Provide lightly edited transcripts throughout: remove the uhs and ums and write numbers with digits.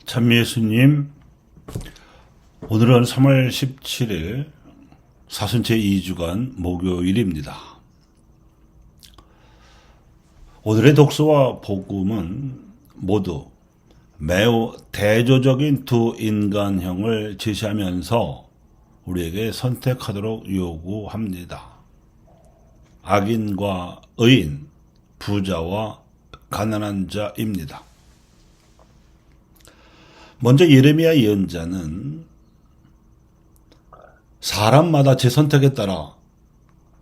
참미예수님, 오늘은 3월 17일 사순째 2주간 목요일입니다. 오늘의 독서와 복음은 모두 매우 대조적인 두 인간형을 제시하면서 우리에게 선택하도록 요구합니다. 악인과 의인, 부자와 가난한 자입니다. 먼저 예레미야 예언자는 사람마다 제 선택에 따라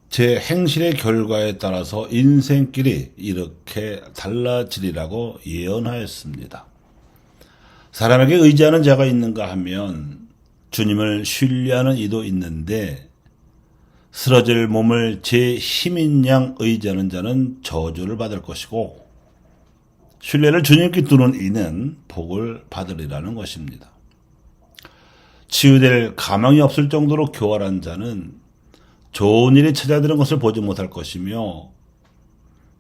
제 행실의 결과에 따라서 인생길이 이렇게 달라지리라고 예언하였습니다. 사람에게 의지하는 자가 있는가 하면 주님을 신뢰하는 이도 있는데 쓰러질 몸을 제 힘인 양 의지하는 자는 저주를 받을 것이고 신뢰를 주님께 두는 이는 복을 받으리라는 것입니다. 치유될 가망이 없을 정도로 교활한 자는 좋은 일이 찾아드는 것을 보지 못할 것이며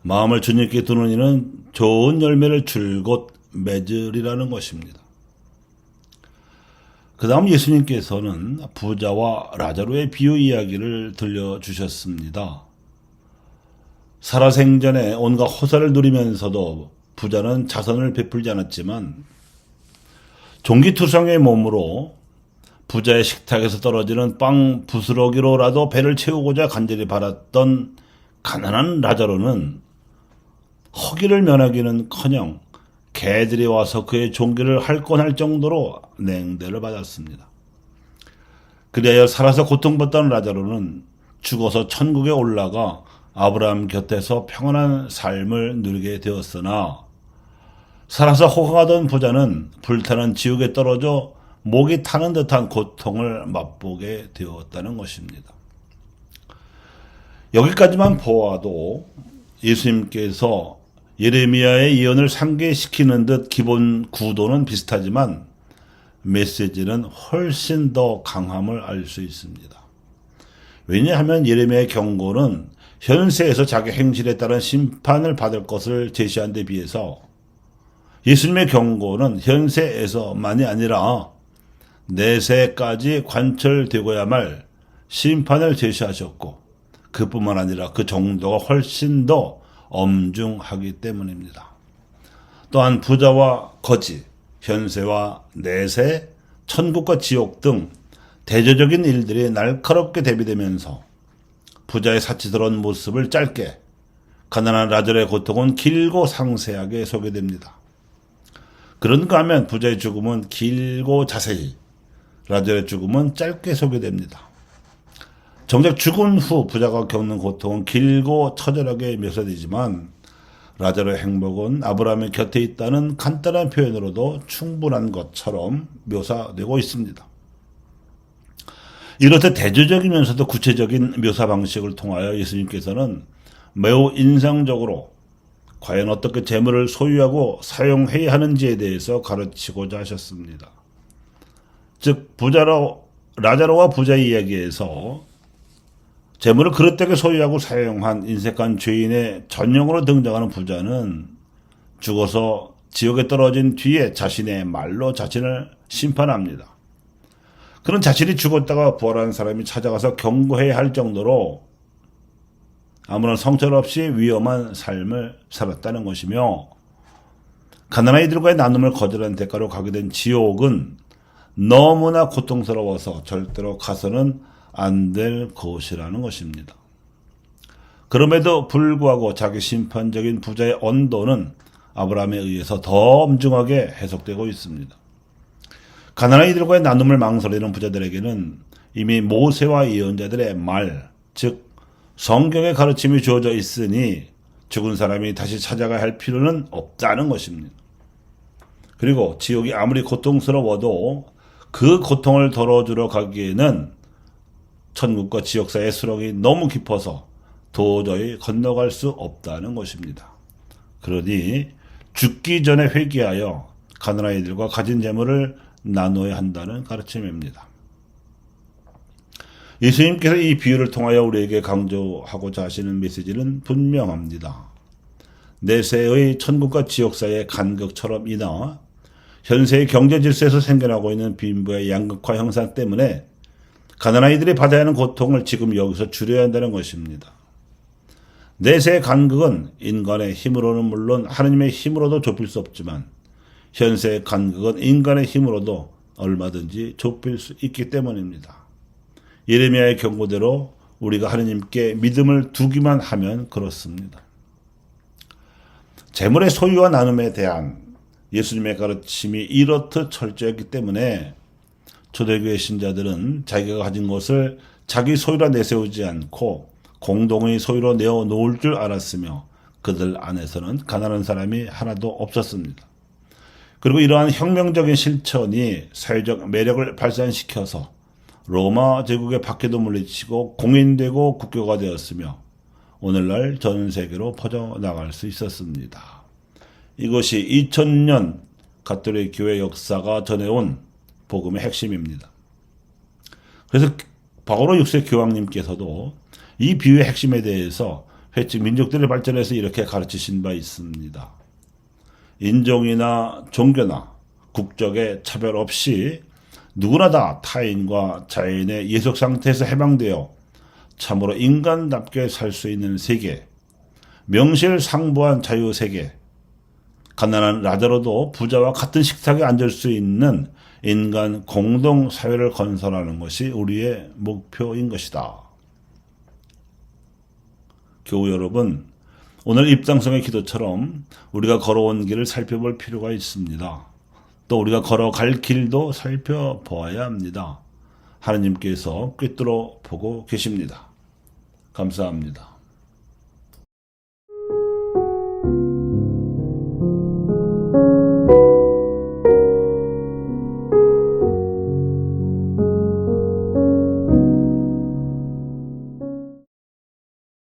마음을 주님께 두는 이는 좋은 열매를 줄곧 맺으리라는 것입니다. 그 다음 예수님께서는 부자와 라자로의 비유 이야기를 들려주셨습니다. 살아생전에 온갖 호사를 누리면서도 부자는 자선을 베풀지 않았지만 종기투성의 몸으로 부자의 식탁에서 떨어지는 빵 부스러기로라도 배를 채우고자 간절히 바랐던 가난한 라자로는 허기를 면하기는커녕 개들이 와서 그의 종기를 할권할 정도로 냉대를 받았습니다. 그리하여 살아서 고통받던 라자로는 죽어서 천국에 올라가 아브라함 곁에서 평안한 삶을 누리게 되었으나 살아서 호강하던 부자는 불타는 지옥에 떨어져 목이 타는 듯한 고통을 맛보게 되었다는 것입니다. 여기까지만 보아도 예수님께서 예레미야의 예언을 상기시키는 듯 기본 구도는 비슷하지만 메시지는 훨씬 더 강함을 알 수 있습니다. 왜냐하면 예레미야의 경고는 현세에서 자기 행실에 따른 심판을 받을 것을 제시한 데 비해서 예수님의 경고는 현세에서만이 아니라 내세까지 관철되고야 말 심판을 제시하셨고 그뿐만 아니라 그 정도가 훨씬 더 엄중하기 때문입니다. 또한 부자와 거지, 현세와 내세, 천국과 지옥 등 대조적인 일들이 날카롭게 대비되면서 부자의 사치스러운 모습을 짧게, 가난한 라자로의 고통은 길고 상세하게 소개됩니다. 그런가 하면 부자의 죽음은 길고 자세히, 라자로의 죽음은 짧게 소개됩니다. 정작 죽은 후 부자가 겪는 고통은 길고 처절하게 묘사되지만 라자로의 행복은 아브라함의 곁에 있다는 간단한 표현으로도 충분한 것처럼 묘사되고 있습니다. 이렇듯 대조적이면서도 구체적인 묘사 방식을 통하여 예수님께서는 매우 인상적으로 과연 어떻게 재물을 소유하고 사용해야 하는지에 대해서 가르치고자 하셨습니다. 즉 라자로와 부자의 이야기에서 재물을 그릇되게 소유하고 사용한 인색한 죄인의 전형으로 등장하는 부자는 죽어서 지옥에 떨어진 뒤에 자신의 말로 자신을 심판합니다. 그는 자신이 죽었다가 부활한 사람이 찾아가서 경고해야 할 정도로 아무런 성찰 없이 위험한 삶을 살았다는 것이며 가난한 이들과의 나눔을 거절한 대가로 가게 된 지옥은 너무나 고통스러워서 절대로 가서는 안 될 것이라는 것입니다. 그럼에도 불구하고 자기 심판적인 부자의 언도는 아브라함에 의해서 더 엄중하게 해석되고 있습니다. 가난한 이들과의 나눔을 망설이는 부자들에게는 이미 모세와 예언자들의 말, 즉 성경의 가르침이 주어져 있으니 죽은 사람이 다시 찾아가야 할 필요는 없다는 것입니다. 그리고 지옥이 아무리 고통스러워도 그 고통을 덜어주러 가기에는 천국과 지옥 사이의 수렁이 너무 깊어서 도저히 건너갈 수 없다는 것입니다. 그러니 죽기 전에 회개하여 가난한 이들과 가진 재물을 나눠야 한다는 가르침입니다. 예수님께서 이 비유를 통하여 우리에게 강조하고자 하시는 메시지는 분명합니다. 내세의 천국과 지옥 사이의 간격처럼이나 현세의 경제 질서에서 생겨나고 있는 빈부의 양극화 형상 때문에 가난한 이들이 받아야 하는 고통을 지금 여기서 줄여야 한다는 것입니다. 내세의 간극은 인간의 힘으로는 물론 하느님의 힘으로도 좁힐 수 없지만 현세의 간극은 인간의 힘으로도 얼마든지 좁힐 수 있기 때문입니다. 예레미야의 경고대로 우리가 하느님께 믿음을 두기만 하면 그렇습니다. 재물의 소유와 나눔에 대한 예수님의 가르침이 이렇듯 철저했기 때문에 초대교회 신자들은 자기가 가진 것을 자기 소유로 내세우지 않고 공동의 소유로 내어놓을 줄 알았으며 그들 안에서는 가난한 사람이 하나도 없었습니다. 그리고 이러한 혁명적인 실천이 사회적 매력을 발산시켜서 로마 제국의 박해도 물리치고 공인되고 국교가 되었으며 오늘날 전 세계로 퍼져나갈 수 있었습니다. 이것이 2000년 가톨릭 교회 역사가 전해온 복음의 핵심입니다. 그래서 바오로 6세 교황님께서도 이 비유의 핵심에 대해서 회칙 민족들의 발전에서 이렇게 가르치신 바 있습니다. 인종이나 종교나 국적의 차별 없이 누구나 다 타인과 자연의 예속 상태에서 해방되어 참으로 인간답게 살 수 있는 세계, 명실상부한 자유세계, 가난한 라자로도 부자와 같은 식탁에 앉을 수 있는 인간 공동사회를 건설하는 것이 우리의 목표인 것이다. 교우 여러분, 오늘 입장성의 기도처럼 우리가 걸어온 길을 살펴볼 필요가 있습니다. 또 우리가 걸어갈 길도 살펴보아야 합니다. 하나님께서 꿰뚫어 보고 계십니다. 감사합니다.